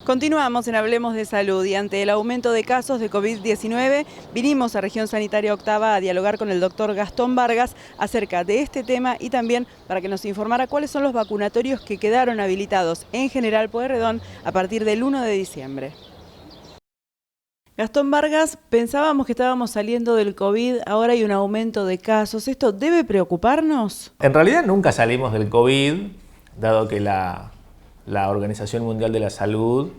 Continuamos en Hablemos de Salud y ante el aumento de casos de COVID-19 vinimos a Región Sanitaria Octava a dialogar con el doctor Gastón Vargas acerca de este tema y también para que nos informara cuáles son los vacunatorios que quedaron habilitados en General Pueyrredón a partir del 1 de diciembre. Gastón Vargas, pensábamos que estábamos saliendo del COVID, ahora hay un aumento de casos. ¿Esto debe preocuparnos? En realidad nunca salimos del COVID, dado que la Organización Mundial de la Salud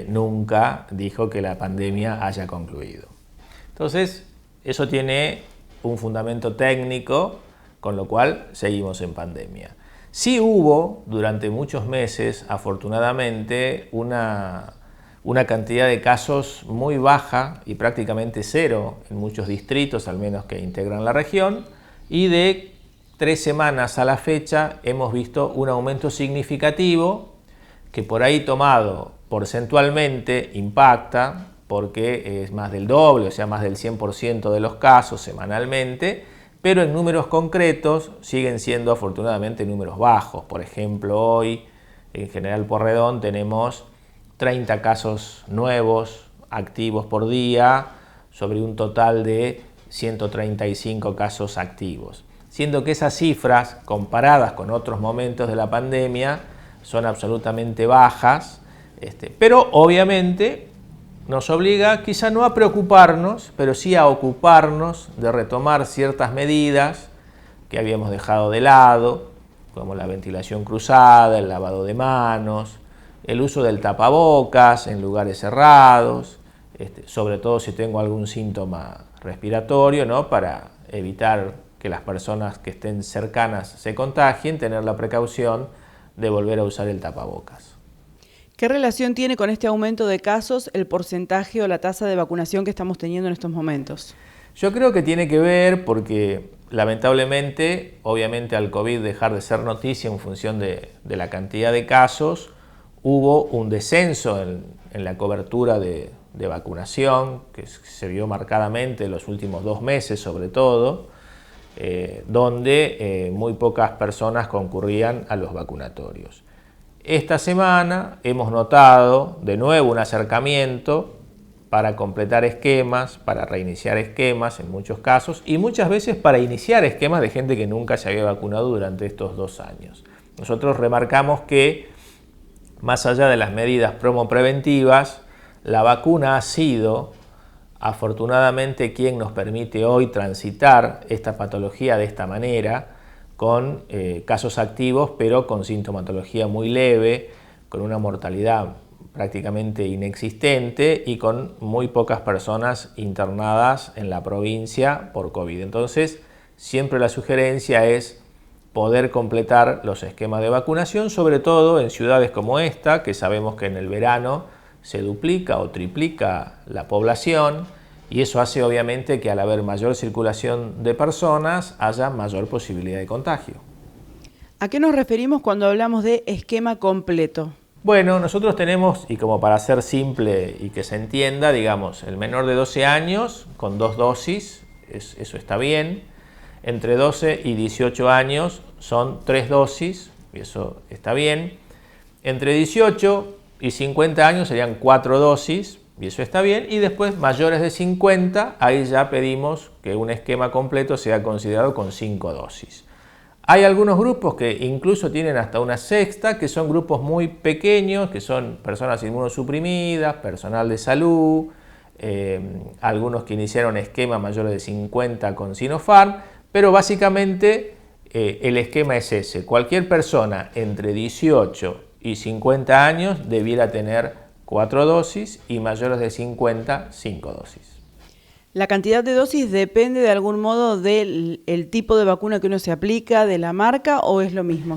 nunca dijo que la pandemia haya concluido. Entonces, eso tiene un fundamento técnico, con lo cual seguimos en pandemia. Sí hubo, durante muchos meses, afortunadamente, una cantidad de casos muy baja y prácticamente cero en muchos distritos, al menos que integran la región, y de 3 semanas a la fecha hemos visto un aumento significativo que por ahí tomado porcentualmente impacta porque es más del doble, o sea, más del 100% de los casos semanalmente, pero en números concretos siguen siendo afortunadamente números bajos. Por ejemplo, hoy en General Pueyrredón tenemos 30 casos nuevos activos por día sobre un total de 135 casos activos, siendo que esas cifras comparadas con otros momentos de la pandemia son absolutamente bajas, pero obviamente nos obliga quizá no a preocuparnos, pero sí a ocuparnos de retomar ciertas medidas que habíamos dejado de lado, como la ventilación cruzada, el lavado de manos, el uso del tapabocas en lugares cerrados, sobre todo si tengo algún síntoma respiratorio, ¿no? Para evitar que las personas que estén cercanas se contagien, tener la precaución de volver a usar el tapabocas. ¿Qué relación tiene con este aumento de casos el porcentaje o la tasa de vacunación que estamos teniendo en estos momentos? Yo creo que tiene que ver porque lamentablemente, obviamente al COVID dejar de ser noticia en función de la cantidad de casos, hubo un descenso en la cobertura de vacunación que se vio marcadamente en los últimos 2 meses sobre todo, donde muy pocas personas concurrían a los vacunatorios. Esta semana hemos notado de nuevo un acercamiento para completar esquemas, para reiniciar esquemas en muchos casos y muchas veces para iniciar esquemas de gente que nunca se había vacunado durante estos 2 años. Nosotros remarcamos que más allá de las medidas promopreventivas, la vacuna ha sido afortunadamente quien nos permite hoy transitar esta patología de esta manera, con casos activos pero con sintomatología muy leve, con una mortalidad prácticamente inexistente y con muy pocas personas internadas en la provincia por COVID. Entonces, siempre la sugerencia es poder completar los esquemas de vacunación, sobre todo en ciudades como esta, que sabemos que en el verano se duplica o triplica la población y eso hace obviamente que al haber mayor circulación de personas haya mayor posibilidad de contagio. ¿A qué nos referimos cuando hablamos de esquema completo? Bueno, nosotros tenemos, y como para ser simple y que se entienda, digamos, el menor de 12 años con 2 dosis, eso está bien. Entre 12 y 18 años son 3 dosis, y eso está bien. Entre 18 y 50 años serían 4 dosis, y eso está bien. Y después, mayores de 50, ahí ya pedimos que un esquema completo sea considerado con 5 dosis. Hay algunos grupos que incluso tienen hasta una sexta, que son grupos muy pequeños, que son personas inmunosuprimidas, personal de salud, algunos que iniciaron esquema mayores de 50 con Sinopharm, pero básicamente el esquema es ese. Cualquier persona entre 18 y 50 años debiera tener 4 dosis y mayores de 50, 5 dosis. ¿La cantidad de dosis depende de algún modo del tipo de vacuna que uno se aplica, de la marca, o es lo mismo?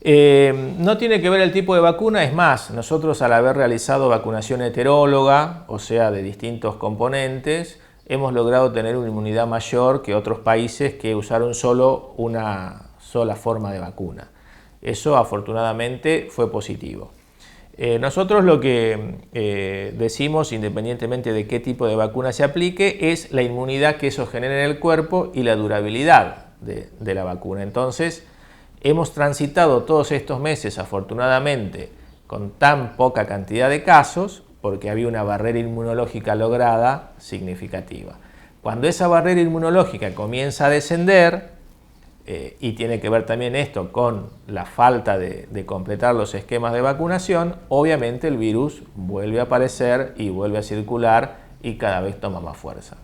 No tiene que ver el tipo de vacuna. Es más, nosotros al haber realizado vacunación heteróloga, o sea, de distintos componentes, hemos logrado tener una inmunidad mayor que otros países que usaron solo una sola forma de vacuna. Eso afortunadamente fue positivo. Nosotros lo que decimos, independientemente de qué tipo de vacuna se aplique, es la inmunidad que eso genera en el cuerpo y la durabilidad de la vacuna. Entonces, hemos transitado todos estos meses, afortunadamente, con tan poca cantidad de casos, porque había una barrera inmunológica lograda significativa. Cuando esa barrera inmunológica comienza a descender, y tiene que ver también esto con la falta de completar los esquemas de vacunación, obviamente el virus vuelve a aparecer y vuelve a circular y cada vez toma más fuerza.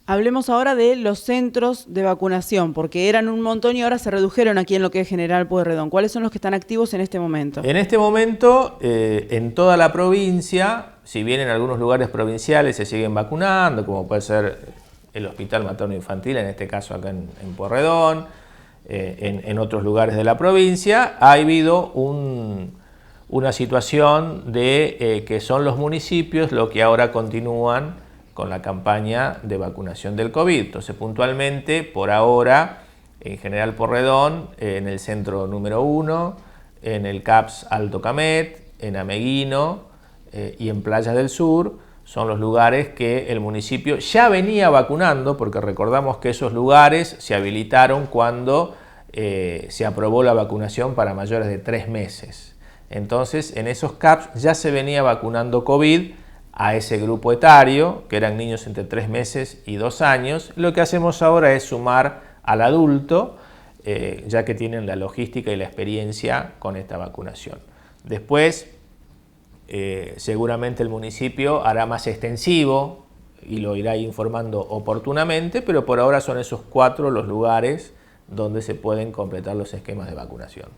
Hablemos ahora de los centros de vacunación, porque eran un montón y ahora se redujeron aquí en lo que es General Pueyrredón. ¿Cuáles son los que están activos en este momento? En este momento, en toda la provincia, si bien en algunos lugares provinciales se siguen vacunando, como puede ser el Hospital Materno Infantil, en este caso acá en Pueyrredón, en otros lugares de la provincia, ha habido una situación de que son los municipios los que ahora continúan con la campaña de vacunación del COVID. Entonces, puntualmente, por ahora, en General Pueyrredón, en el centro número 1, en el CAPS Alto Camet, en Ameguino y en Playas del Sur, son los lugares que el municipio ya venía vacunando, porque recordamos que esos lugares se habilitaron cuando se aprobó la vacunación para mayores de 3 meses. Entonces, en esos CAPS ya se venía vacunando COVID a ese grupo etario, que eran niños entre 3 meses y 2 años. Lo que hacemos ahora es sumar al adulto, ya que tienen la logística y la experiencia con esta vacunación. Después, seguramente el municipio hará más extensivo y lo irá informando oportunamente, pero por ahora son esos 4 los lugares donde se pueden completar los esquemas de vacunación.